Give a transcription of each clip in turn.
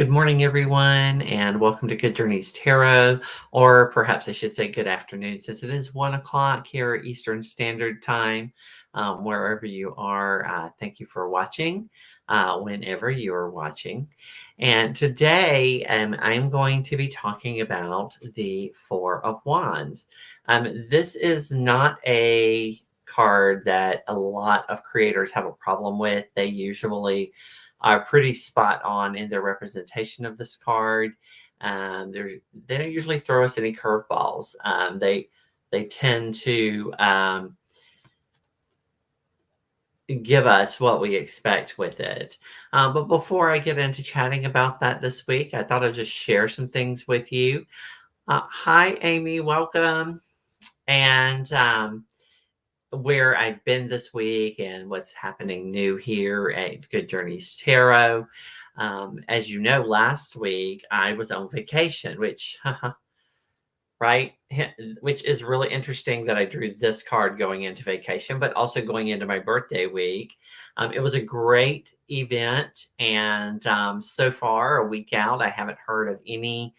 Good morning, everyone, and welcome to Good Journeys Tarot, or perhaps I should say good afternoon, since it is 1 o'clock here Eastern Standard Time. Wherever you are, thank you for watching, whenever you're watching. And today, I'm going to be talking about the Four of Wands. This is not a card that a lot of creators have a problem with. They usually are pretty spot on in their representation of this card. They don't usually throw us any curveballs. They tend to give us what we expect with it. But before I get into chatting about that this week, I thought I'd just share some things with you. Hi, Amy, welcome. And where I've been this week and what's happening new here at Good Journeys Tarot. As you know, last week I was on vacation, which, right, which is really interesting that I drew this card going into vacation, but also going into my birthday week. It was a great event, and so far, a week out, I haven't heard of any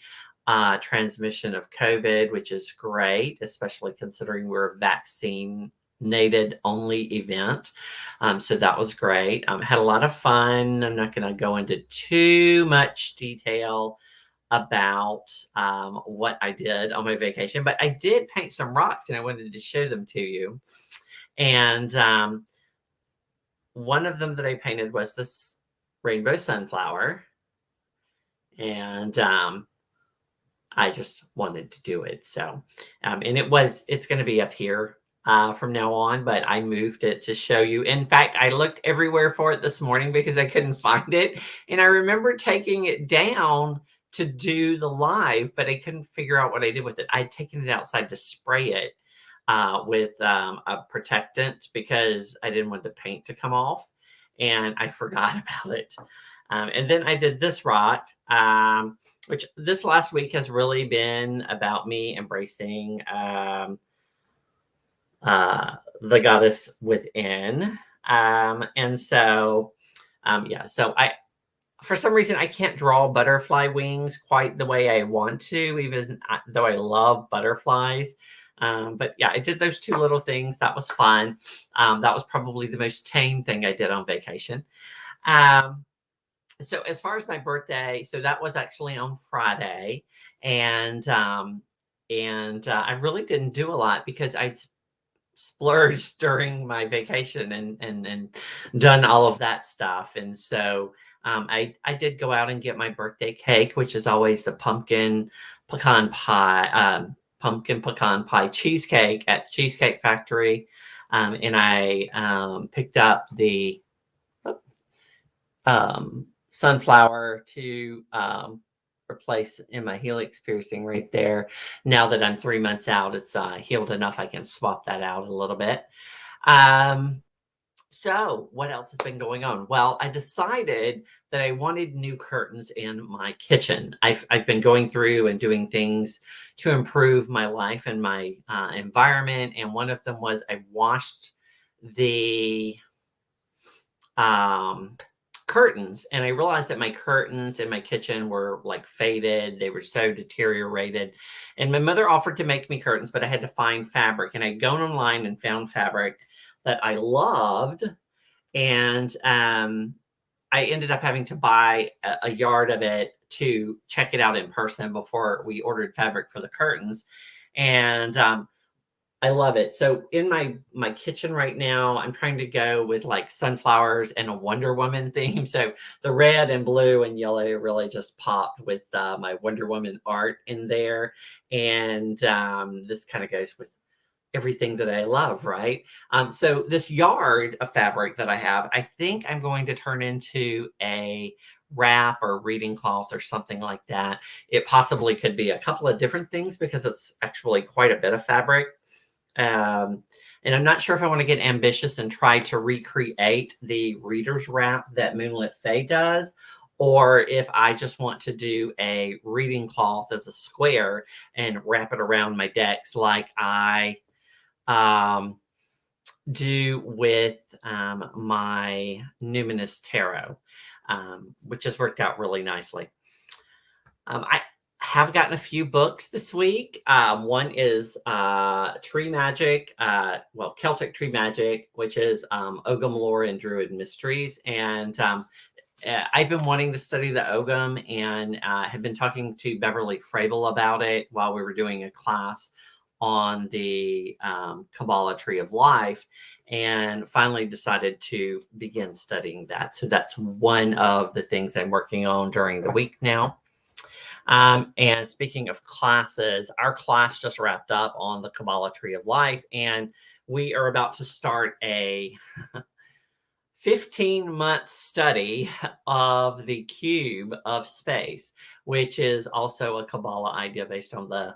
transmission of COVID, which is great, especially considering we're a vaccinated only event. So that was great. Had a lot of fun. I'm not going to go into too much detail about what I did on my vacation, but I did paint some rocks and I wanted to show them to you. And one of them that I painted was this rainbow sunflower. And I just wanted to do it. So, and it's going to be up here from now on, but I moved it to show you. In fact, I looked everywhere for it this morning because I couldn't find it. And I remember taking it down to do the live, but I couldn't figure out what I did with it. I'd taken it outside to spray it with a protectant because I didn't want the paint to come off, and I forgot about it. And then I did this rock, which this last week has really been about me embracing the goddess within. And so, so for some reason, I can't draw butterfly wings quite the way I want to, even though I love butterflies. But yeah, I did those two little things. That was fun. That was probably the most tame thing I did on vacation. So as far as my birthday, so that was actually on Friday, and I really didn't do a lot because I'd splurged during my vacation and done all of that stuff. And so I did go out and get my birthday cake, which is always the pumpkin pecan pie cheesecake at the Cheesecake Factory. And I picked up the sunflower to replace in my helix piercing right there. Now that I'm 3 months out, it's healed enough I can swap that out a little bit. So what else has been going on? Well, I decided that I wanted new curtains in my kitchen. I've been going through and doing things to improve my life and my environment, and one of them was I washed the curtains, and I realized that my curtains in my kitchen were like faded. They were so deteriorated, and my mother offered to make me curtains, but I had to find fabric, and I'd gone online and found fabric that I loved, and I ended up having to buy a yard of it to check it out in person before we ordered fabric for the curtains. And I love it. So in my kitchen right now, I'm trying to go with like sunflowers and a Wonder Woman theme. So the red and blue and yellow really just popped with my Wonder Woman art in there. And this kind of goes with everything that I love, right? So this yard of fabric that I have, I think I'm going to turn into a wrap or reading cloth or something like that. It possibly could be a couple of different things because it's actually quite a bit of fabric. And I'm not sure if I want to get ambitious and try to recreate the reader's wrap that Moonlit Fae does, or if I just want to do a reading cloth as a square and wrap it around my decks like I do with my Numinous Tarot, which has worked out really nicely. I have gotten a few books this week. One is Tree Magic, well, Celtic Tree Magic, which is Ogham Lore and Druid Mysteries. And I've been wanting to study the Ogham and have been talking to Beverly Frable about it while we were doing a class on the Kabbalah Tree of Life, and finally decided to begin studying that. So that's one of the things I'm working on during the week now. And speaking of classes, our class just wrapped up on the Kabbalah Tree of Life, and we are about to start a 15-month study of the cube of space, which is also a Kabbalah idea based on the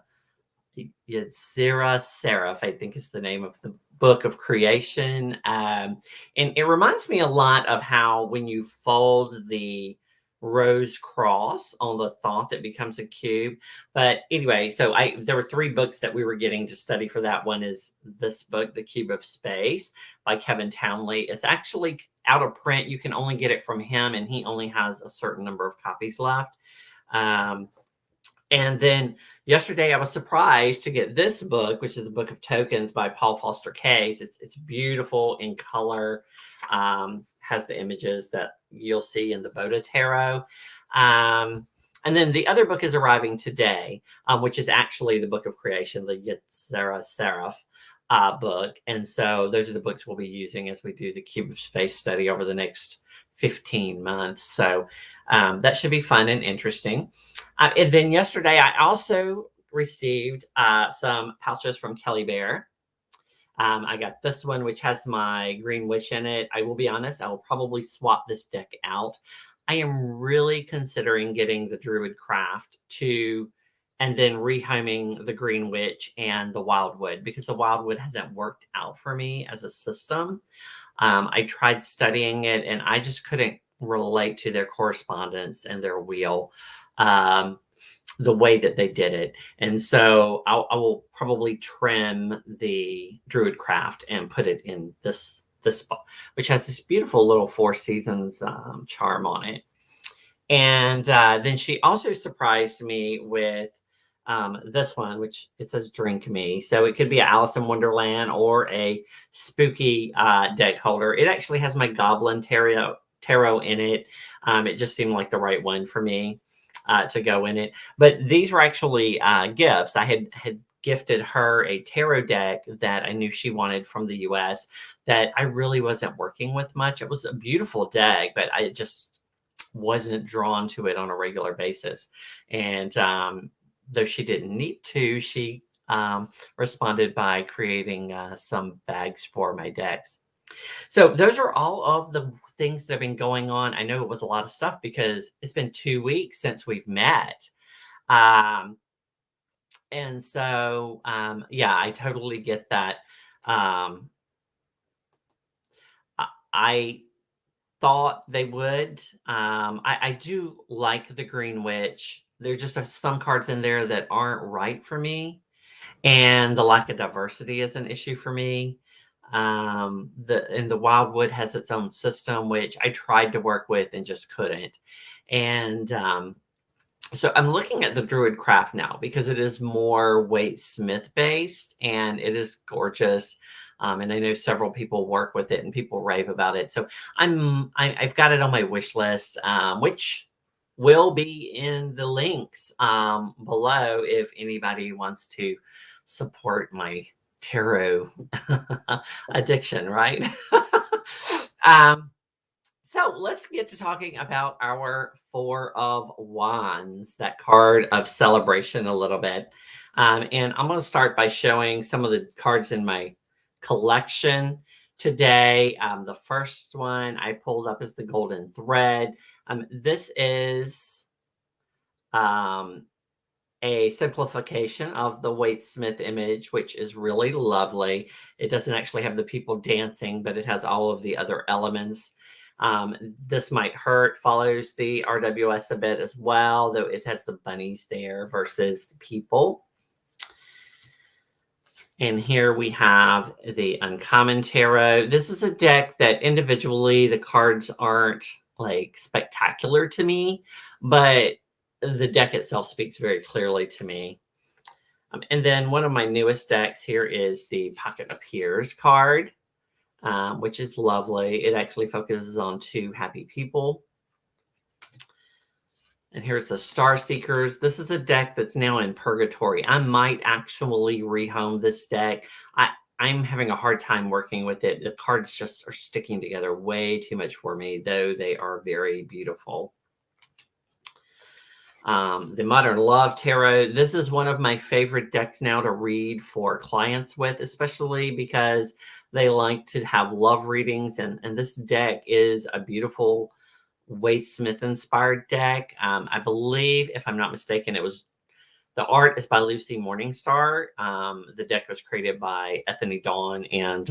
Yetzirah Seraph, I think is the name of the book of creation. And it reminds me a lot of how when you fold the rose cross on the thought that becomes a cube. But anyway, so there were 3 books that we were getting to study for that. One is this book, The Cube of Space by Kevin Townley. It's actually out of print. You can only get it from him, and he only has a certain number of copies left. And then yesterday I was surprised to get this book, which is the Book of Tokens by Paul Foster Case. It's beautiful in color, has the images that you'll see in the Boda Tarot. And then the other book is arriving today, which is actually the Book of Creation, the Yetzirah Seraph book. And so those are the books we'll be using as we do the Cube of Space study over the next 15 months. So that should be fun and interesting. And then yesterday, I also received some pouches from Kelly Bear. I got this one, which has my Green Witch in it. I will be honest, I will probably swap this deck out. I am really considering getting the Druid Craft and then rehoming the Green Witch and the Wildwood, because the Wildwood hasn't worked out for me as a system. I tried studying it and I just couldn't relate to their correspondence and their wheel the way that they did it. And so I will probably trim the Druid Craft and put it in this spot, which has this beautiful little 4 seasons charm on it. And then she also surprised me with this one, which it says Drink Me. So it could be an Alice in Wonderland or a spooky deck holder. It actually has my Goblin Tarot in it. It just seemed like the right one for me to go in it. But these were actually gifts. I had gifted her a tarot deck that I knew she wanted from the US that I really wasn't working with much. It was a beautiful deck, but I just wasn't drawn to it on a regular basis. And though she didn't need to, she responded by creating some bags for my decks. So those are all of the things that have been going on. I know it was a lot of stuff because it's been 2 weeks since we've met. And so, yeah, I totally get that. I thought they would. I do like the Green Witch. There just are some cards in there that aren't right for me. And the lack of diversity is an issue for me. The Wildwood has its own system, which I tried to work with and just couldn't. And so I'm looking at the Druid Craft now because it is more Waite Smith based and it is gorgeous. And I know several people work with it and people rave about it. So I've got it on my wish list, which will be in the links below if anybody wants to support my tarot addiction, right? So let's get to talking about our 4 of Wands, that card of celebration, a little bit. And I'm going to start by showing some of the cards in my collection today. The first one I pulled up is the Golden Thread. This is a simplification of the Waite Smith image, which is really lovely. It doesn't actually have the people dancing, but it has all of the other elements. This Might Hurt follows the RWS a bit as well, though it has the bunnies there versus the people. And here we have the Uncommon Tarot. This is a deck that individually the cards aren't like spectacular to me, but the deck itself speaks very clearly to me. And then one of my newest decks here is the Pocket Appears card, which is lovely. It actually focuses on 2 happy people. And here's the Star Seekers. This is a deck that's now in purgatory. I might actually rehome this deck. I'm having a hard time working with it. The cards just are sticking together way too much for me, though they are very beautiful. The Modern Love Tarot. This is one of my favorite decks now to read for clients with, especially because they like to have love readings. And this deck is a beautiful Wade Smith inspired deck. I believe, if I'm not mistaken, the art is by Lucy Morningstar. The deck was created by Ethany Dawn, and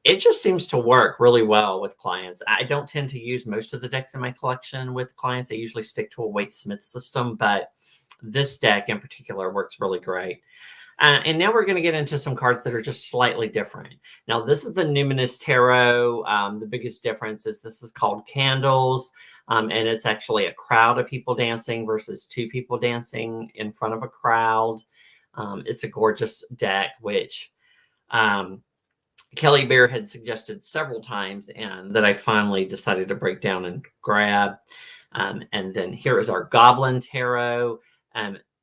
it just seems to work really well with clients. I don't tend to use most of the decks in my collection with clients. I usually stick to a Wade Smith system, but this deck in particular works really great. And now we're going to get into some cards that are just slightly different. Now, this is the Numinous Tarot. The biggest difference is this is called Candles, and it's actually a crowd of people dancing versus 2 people dancing in front of a crowd. It's a gorgeous deck, which Kelly Bear had suggested several times, and that I finally decided to break down and grab. And then here is our Goblin Tarot.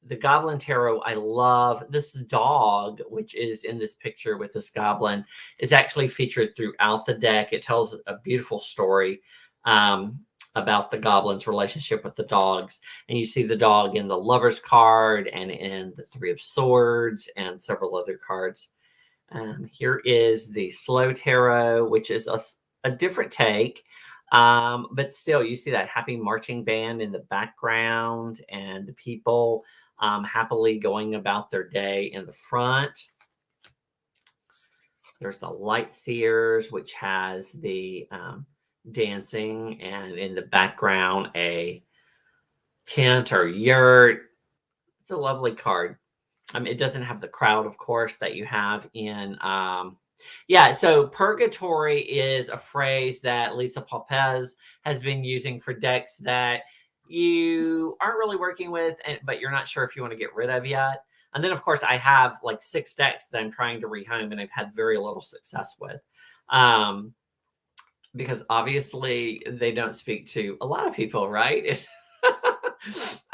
The Goblin Tarot, I love. This dog, which is in this picture with this goblin, is actually featured throughout the deck. It tells a beautiful story about the goblin's relationship with the dogs. And you see the dog in the Lover's card and in the 3 of Swords and several other cards. Here is the Slow Tarot, which is a different take. But still, you see that happy marching band in the background and the people happily going about their day in the front. There's the Light Seers, which has the dancing, and in the background, a tent or yurt. It's a lovely card. It doesn't have the crowd, of course, that you have in... so purgatory is a phrase that Lisa Palpez has been using for decks that you aren't really working with, but you're not sure if you want to get rid of yet. And then, of course, I have like 6 decks that I'm trying to rehome, and I've had very little success with. Because obviously they don't speak to a lot of people, right?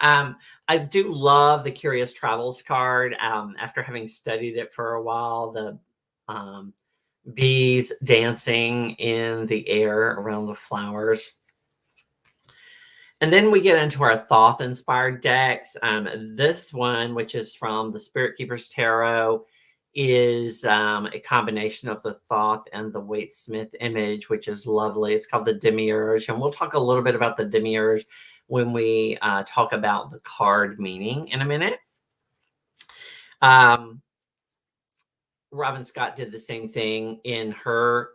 I do love the Curious Travels card. After having studied it for a while, the bees dancing in the air around the flowers. And then we get into our Thoth-inspired decks. This one, which is from the Spirit Keepers Tarot, is a combination of the Thoth and the Wade Smith image, which is lovely. It's called the Demiurge, and we'll talk a little bit about the Demiurge when we talk about the card meaning in a minute. Robin Scott did the same thing in her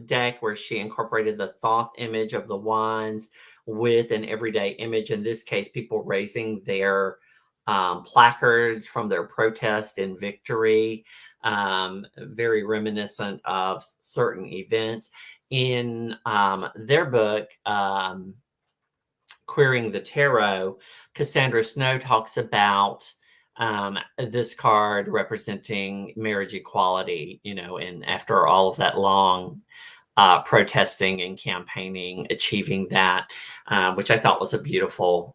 deck, where she incorporated the Thoth image of the wands with an everyday image. In this case, people raising their placards from their protest and victory, very reminiscent of certain events. In their book, Queering the Tarot, Cassandra Snow talks about this card representing marriage equality, and after all of that long protesting and campaigning, achieving that, which I thought was a beautiful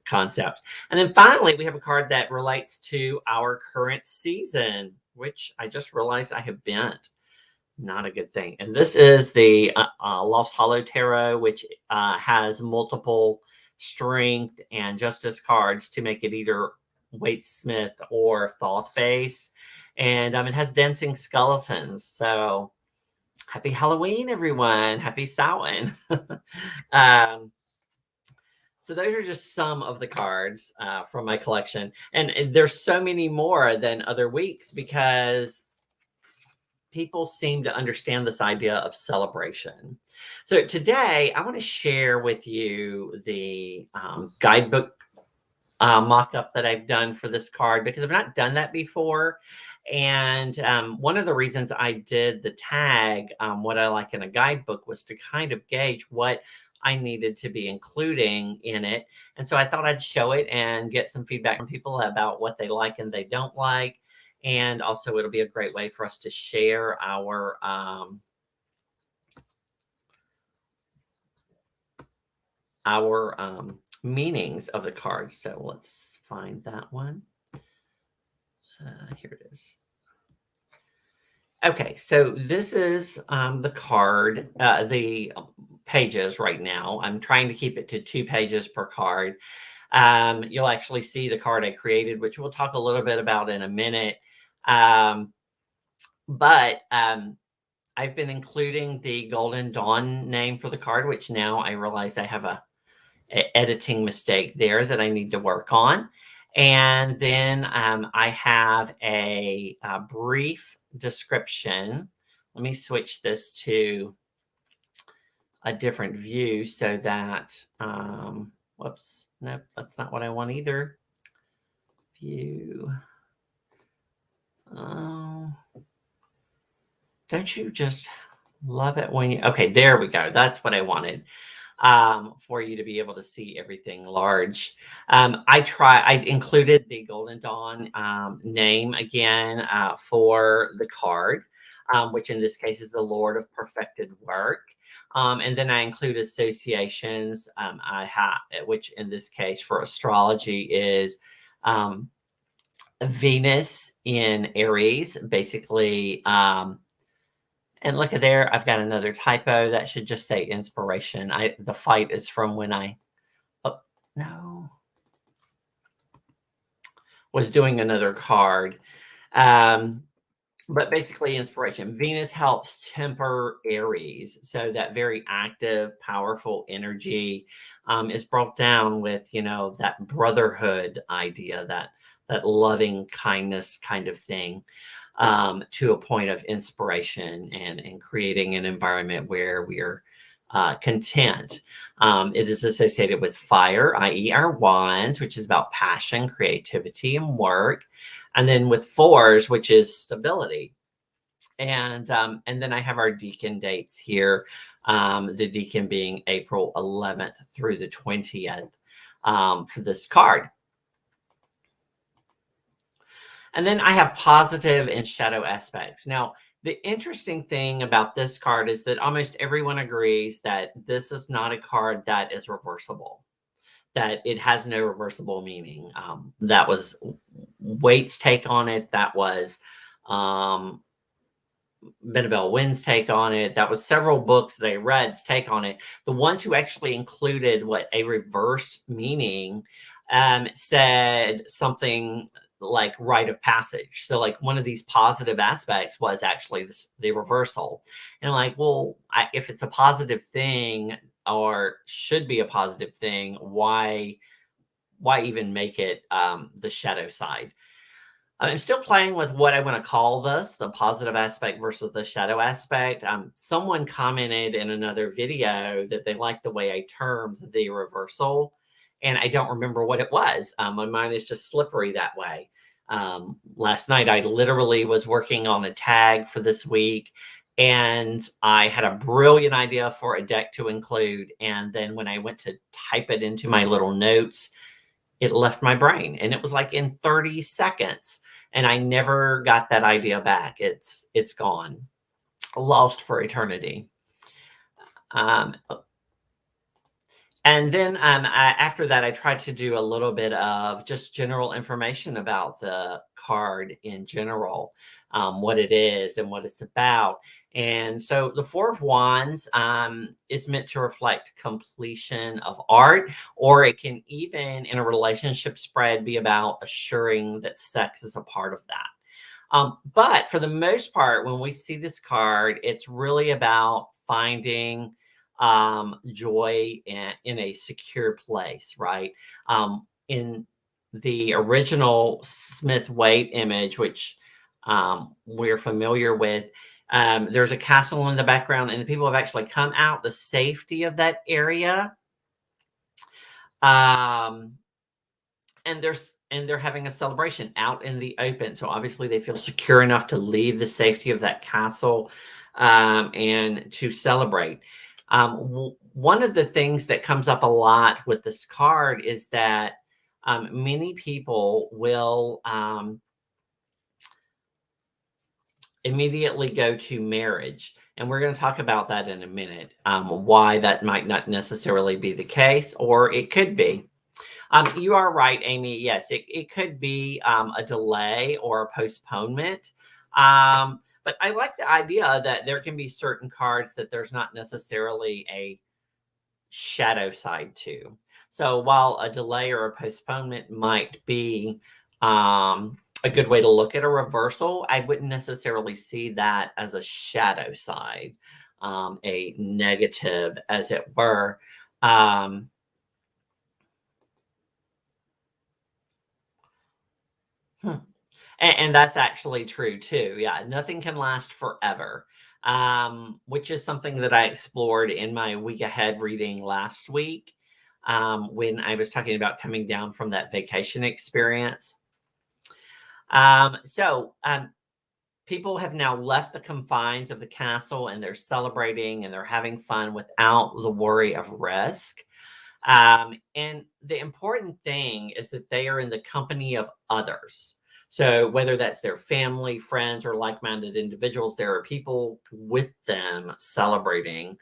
concept. And then finally, we have a card that relates to our current season, which I just realized I have bent. Not a good thing. And this is the Lost Hollow Tarot, which has multiple strength and justice cards to make it either Wade Smith or Thoth based. And it has dancing skeletons. So happy Halloween, everyone. Happy Samhain. So those are just some of the cards from my collection. And there's so many more than other weeks because people seem to understand this idea of celebration. So today I want to share with you the guidebook mock-up that I've done for this card, because I've not done that before. And one of the reasons I did the tag, what I like in a guidebook, was to kind of gauge what I needed to be including in it. And so I thought I'd show it and get some feedback from people about what they like and they don't like. And also it'll be a great way for us to share our meanings of the cards. So let's find that one. Here it is. Okay, so this is the card, the pages right now. I'm trying to keep it to 2 pages per card. You'll actually see the card I created, which we'll talk a little bit about in a minute. But I've been including the Golden Dawn name for the card, which now I realize I have a editing mistake there that I need to work on. And then I have a brief description. Let me switch this to a different view so that, whoops, nope, that's not what I want either. View. Oh, don't you just love it when you, okay, there we go. That's what I wanted. For you to be able to see everything large. I included the Golden Dawn name again for the card, which in this case is the Lord of Perfected Work. And then I include associations I have, which in this case for astrology is Venus in Aries, basically. And look at there, I've got another typo that should just say inspiration. The fight is from when I, oh, no, was doing another card. But basically inspiration. Venus helps temper Aries. So that very active, powerful energy is brought down with, that brotherhood idea, that loving kindness kind of thing. To a point of inspiration and creating an environment where we are content. It is associated with fire, i.e. our wands, which is about passion, creativity, and work. And then with fours, which is stability. And then I have our deacon dates here. The deacon being April 11th through the 20th for this card. And then I have positive and shadow aspects. Now, the interesting thing about this card is that almost everyone agrees that this is not a card that is reversible, that it has no reversible meaning. That was Waite's take on it. That was Benabel Wynn's take on it. That was several books that I read's take on it. The ones who actually included what a reverse meaning said something like rite of passage. So like one of these positive aspects was actually the reversal. And like, well, if it's a positive thing or should be a positive thing, why even make it the shadow side? I'm still playing with what I want to call this, the positive aspect versus the shadow aspect. Someone commented in another video that they liked the way I termed the reversal, and I don't remember what it was. My mind is just slippery that way. Last night, I literally was working on a tag for this week, and I had a brilliant idea for a deck to include. And then when I went to type it into my little notes, it left my brain, and it was like in 30 seconds. And I never got that idea back. It's gone, lost for eternity. And then after that, I tried to do a little bit of just general information about the card in general, what it is and what it's about. And so the Four of Wands is meant to reflect completion of art, or it can even, in a relationship spread, be about assuring that sex is a part of that. But for the most part, when we see this card, it's really about finding joy in a secure place, right? In the original Smith-Waite image, which we're familiar with, there's a castle in the background, and the people have actually come out the safety of that area. And they're having a celebration out in the open. So obviously they feel secure enough to leave the safety of that castle and to celebrate. one of the things that comes up a lot with this card is that many people will immediately go to marriage. And we're going to talk about that in a minute, why that might not necessarily be the case, or it could be. You are right, Amy. Yes, it could be a delay or a postponement. But I like the idea that there can be certain cards that there's not necessarily a shadow side to. So while a delay or a postponement might be a good way to look at a reversal, I wouldn't necessarily see that as a shadow side, a negative, as it were. Um, hmm. And that's actually true too. Yeah, nothing can last forever, which is something that I explored in my week ahead reading last week, when I was talking about coming down from that vacation experience. So people have now left the confines of the castle and they're celebrating and they're having fun without the worry of risk. And the important thing is that they are in the company of others. So whether that's their family, friends, or like-minded individuals, there are people with them celebrating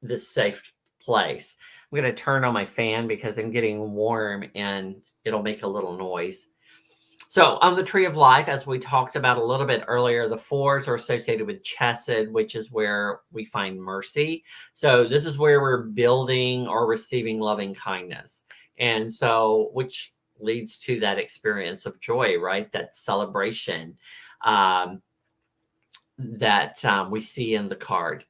this safe place. I'm going to turn on my fan because I'm getting warm and it'll make a little noise. So on the Tree of Life, as we talked about a little bit earlier, the fours are associated with chesed, which is where we find mercy. So this is where we're building or receiving loving kindness. And so, which leads to that experience of joy, right? That celebration that we see in the card.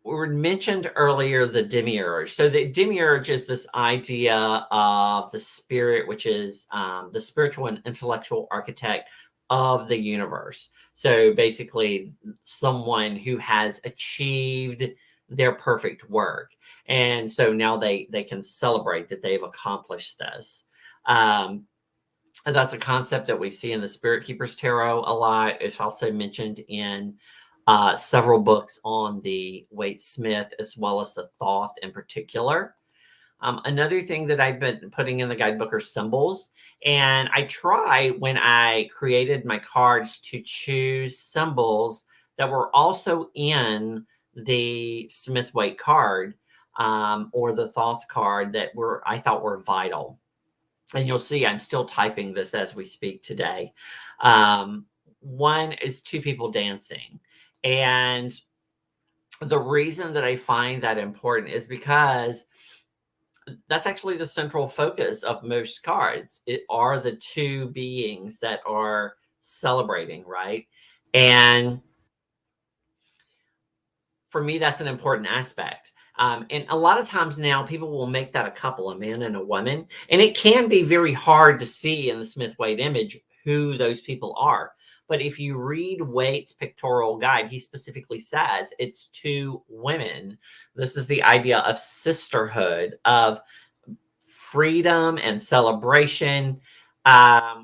We mentioned earlier the Demiurge. So the Demiurge is this idea of the spirit, which is the spiritual and intellectual architect of the universe. So basically, someone who has achieved their perfect work, and so now they can celebrate that they've accomplished this. And that's a concept that we see in the Spirit Keepers Tarot a lot. It's also mentioned in several books on the Waite Smith, as well as the Thoth in particular. Another thing that I've been putting in the guidebook are symbols. And I try, when I created my cards, to choose symbols that were also in the Smith Waite card, or the Thoth card, that I thought were vital. And you'll see I'm still typing this as we speak today. One is two people dancing. And the reason that I find that important is because that's actually the central focus of most cards. It are the two beings that are celebrating, right? And for me, that's an important aspect. And a lot of times now, people will make that a couple, a man and a woman. And it can be very hard to see in the Smith Waite image who those people are. But if you read Waite's pictorial guide, he specifically says it's two women. This is the idea of sisterhood, of freedom and celebration,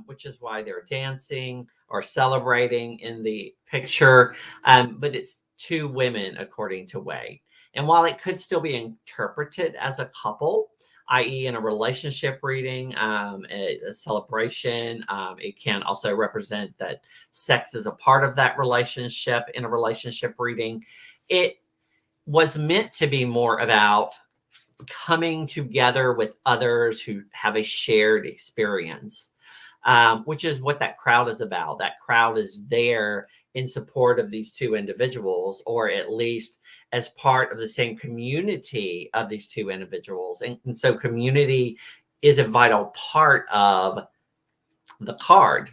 which is why they're dancing or celebrating in the picture. But it's two women, according to Waite. And while it could still be interpreted as a couple, i.e., in a relationship reading, a celebration, it can also represent that sex is a part of that relationship in a relationship reading. It was meant to be more about coming together with others who have a shared experience, which is what that crowd is about. That crowd is there in support of these two individuals, or at least as part of the same community of these two individuals. And so community is a vital part of the card.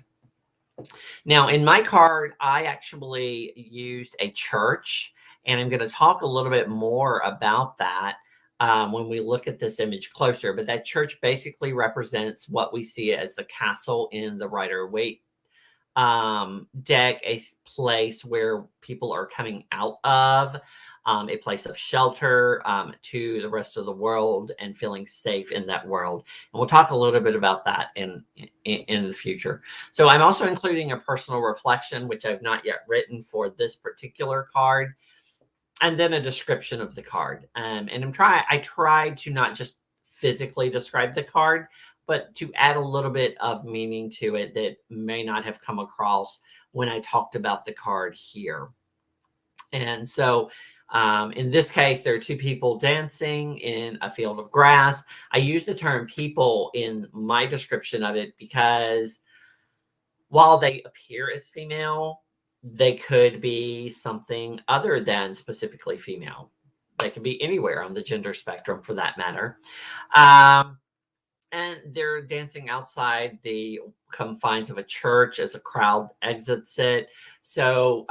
Now, in my card, I actually used a church, and I'm going to talk a little bit more about that when we look at this image closer. But that church basically represents what we see as the castle in the Rider-Waite deck, a place where people are coming out of, a place of shelter to the rest of the world and feeling safe in that world. And we'll talk a little bit about that in the future. So I'm also including a personal reflection, which I've not yet written for this particular card. and then a description of the card. And I tried to not just physically describe the card, but to add a little bit of meaning to it that may not have come across when I talked about the card here. And so in this case, there are two people dancing in a field of grass. I use the term people in my description of it because while they appear as female, they could be something other than specifically female. They could be anywhere on the gender spectrum for that matter. And they're dancing outside the confines of a church as a crowd exits it. So,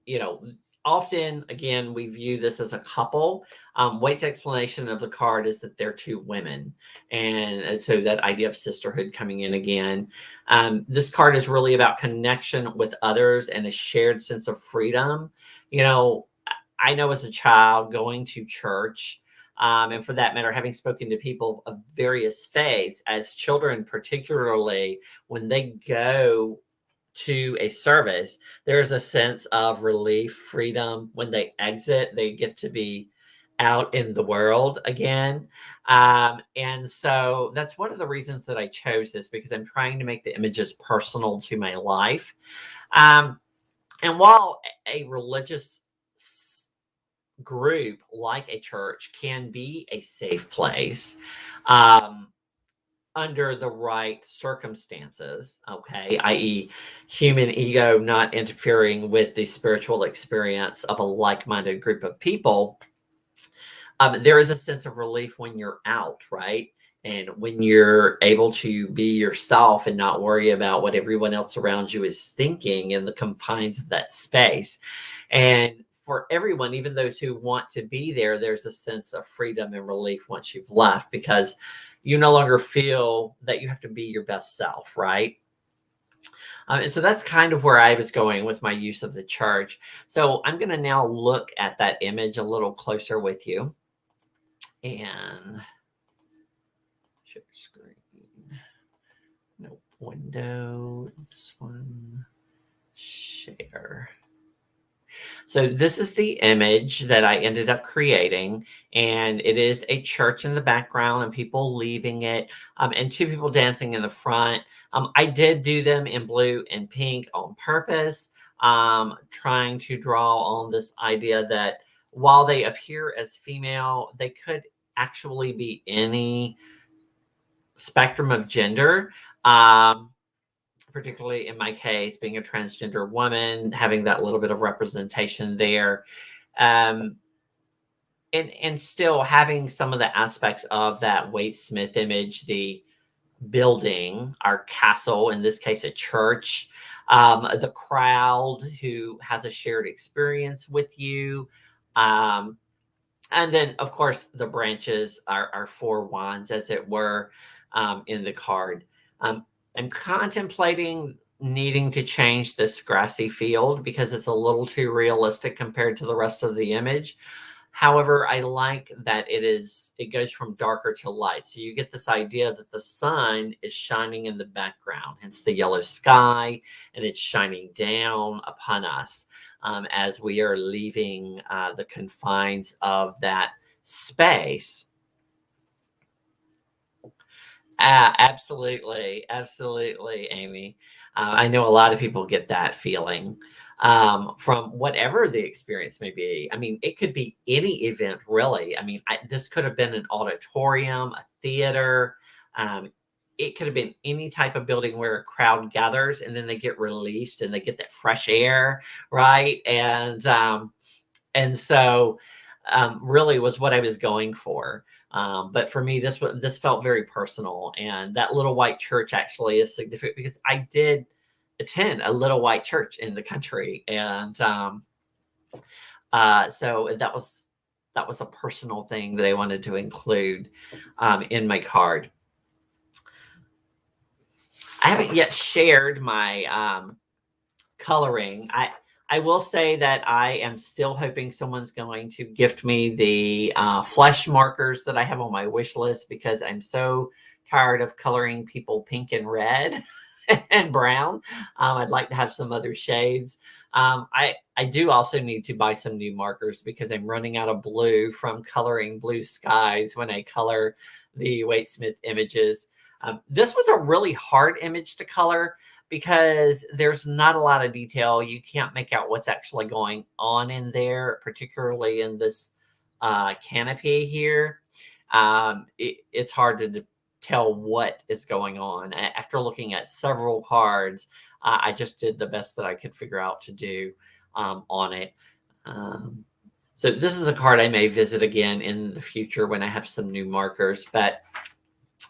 you know, often, again, we view this as a couple. Waite's explanation of the card is that they're two women. And so that idea of sisterhood coming in again. This card is really about connection with others and a shared sense of freedom. You know, I know as a child going to church, and for that matter, having spoken to people of various faiths, as children, particularly when they go to a service, there's a sense of relief, freedom. When they exit, they get to be out in the world again. And so that's one of the reasons that I chose this, because I'm trying to make the images personal to my life. And while a religious group like a church can be a safe place, under the right circumstances, okay, i.e., human ego not interfering with the spiritual experience of a like-minded group of people, there is a sense of relief when you're out, right? And when you're able to be yourself and not worry about what everyone else around you is thinking in the confines of that space. And for everyone, even those who want to be there, there's a sense of freedom and relief once you've left, because you no longer feel that you have to be your best self, right? And so that's kind of where I was going with my use of the church. So I'm going to now look at that image a little closer with you. And share screen. Nope. Window. This one. Share. So this is the image that I ended up creating, and it is a church in the background and people leaving it, and two people dancing in the front. I did do them in blue and pink on purpose, trying to draw on this idea that while they appear as female, they could actually be any spectrum of gender. Particularly in my case, being a transgender woman, having that little bit of representation there, and still having some of the aspects of that Waite Smith image, the building, our castle, in this case, a church, the crowd who has a shared experience with you. And then, of course, the branches are four wands, as it were, in the card. I'm contemplating needing to change this grassy field because it's a little too realistic compared to the rest of the image. However, I like that it goes from darker to light. So you get this idea that the sun is shining in the background, hence the yellow sky, and it's shining down upon us as we are leaving the confines of that space. Absolutely. Absolutely, Amy. I know a lot of people get that feeling from whatever the experience may be. I mean, it could be any event, really. I mean, this could have been an auditorium, a theater. It could have been any type of building where a crowd gathers and then they get released and they get that fresh air, right? And so really was what I was going for. But for me, this felt very personal, and that little white church actually is significant because I did attend a little white church in the country, and so that was a personal thing that I wanted to include in my card. I haven't yet shared my coloring. I will say that I am still hoping someone's going to gift me the flesh markers that I have on my wish list, because I'm so tired of coloring people pink and red. and brown. I'd like to have some other shades. I do also need to buy some new markers because I'm running out of blue from coloring blue skies when I color the Waite-Smith images. This was a really hard image to color because there's not a lot of detail. You can't make out what's actually going on in there, particularly in this canopy here. It's hard to tell what is going on. After looking at several cards, I just did the best that I could figure out to do on it. So this is a card I may visit again in the future when I have some new markers, but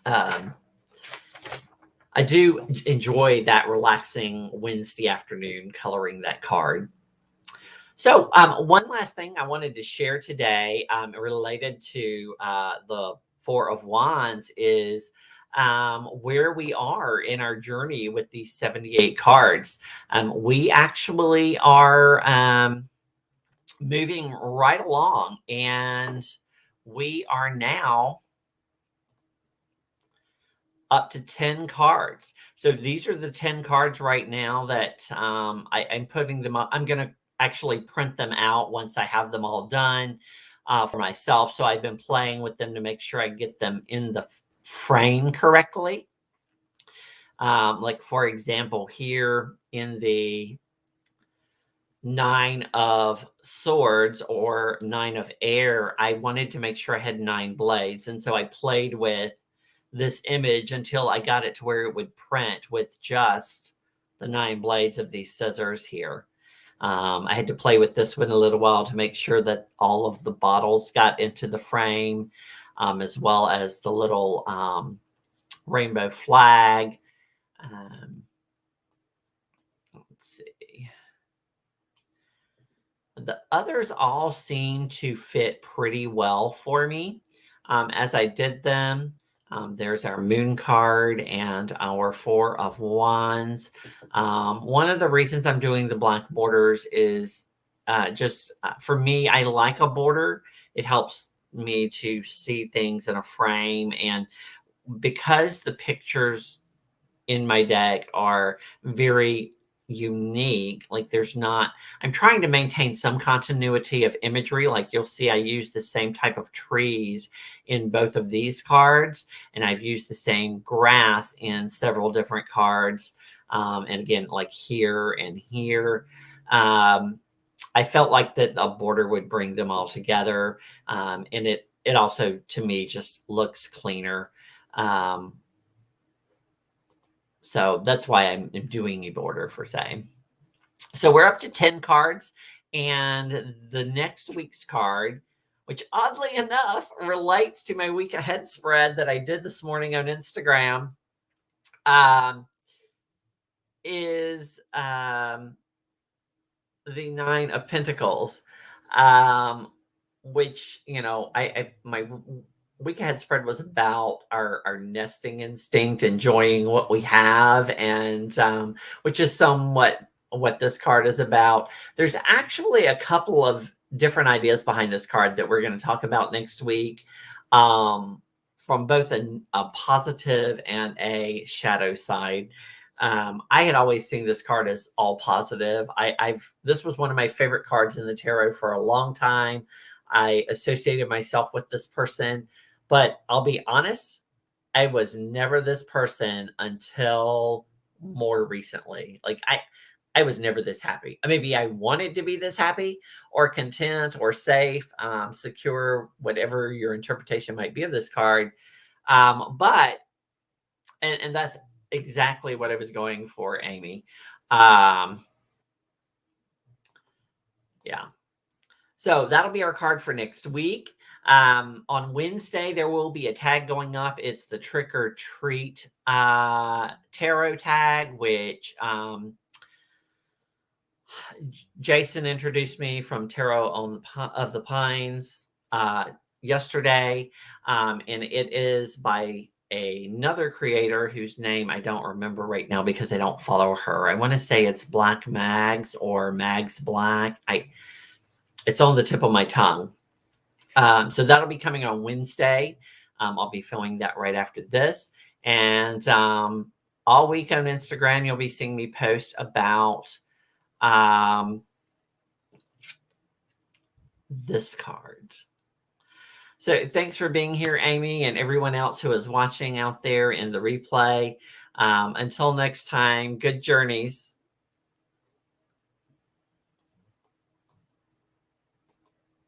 I do enjoy that relaxing Wednesday afternoon coloring that card. So one last thing I wanted to share today related to the Four of Wands is where we are in our journey with these 78 cards. We actually are moving right along, and we are now up to 10 cards. So these are the 10 cards right now that I'm putting them up. I'm going to actually print them out once I have them all done for myself. So I've been playing with them to make sure I get them in the frame correctly. Like, for example, here in the Nine of Swords or Nine of Air, I wanted to make sure I had 9 blades. And so I played with this image until I got it to where it would print with just the 9 blades of these scissors here. I had to play with this one a little while to make sure that all of the bottles got into the frame, as well as the little rainbow flag. Let's see. The others all seem to fit pretty well for me as I did them. There's our Moon card and our Four of Wands. One of the reasons I'm doing the black borders is just for me, I like a border. It helps me to see things in a frame. And because the pictures in my deck are very unique, like I'm trying to maintain some continuity of imagery. Like you'll see I use the same type of trees in both of these cards, and I've used the same grass in several different cards, and again, like here and here. I felt like that a border would bring them all together, and it also to me just looks cleaner. So that's why I'm doing a border for say. So we're up to 10 cards, and the next week's card, which oddly enough relates to my week ahead spread that I did this morning on Instagram, is the Nine of Pentacles, which, my week ahead spread was about our nesting instinct, enjoying what we have, and which is somewhat what this card is about. There's actually a couple of different ideas behind this card that we're going to talk about next week, from both a positive and a shadow side. I had always seen this card as all positive. This was one of my favorite cards in the tarot for a long time. I associated myself with this person, but I'll be honest, I was never this person until more recently. Like I was never this happy. Maybe I wanted to be this happy or content or safe, secure, whatever your interpretation might be of this card. But that's exactly what I was going for, Amy. Yeah. So that'll be our card for next week. On Wednesday, there will be a tag going up. It's the Trick or Treat tarot tag, which Jason introduced me from Tarot of the Pines yesterday. And it is by another creator whose name I don't remember right now because I don't follow her. I want to say it's Black Mags or Mags Black. It's on the tip of my tongue. So that'll be coming on Wednesday. I'll be filming that right after this. And all week on Instagram, you'll be seeing me post about this card. So thanks for being here, Amy, and everyone else who is watching out there in the replay. Until next time, good journeys.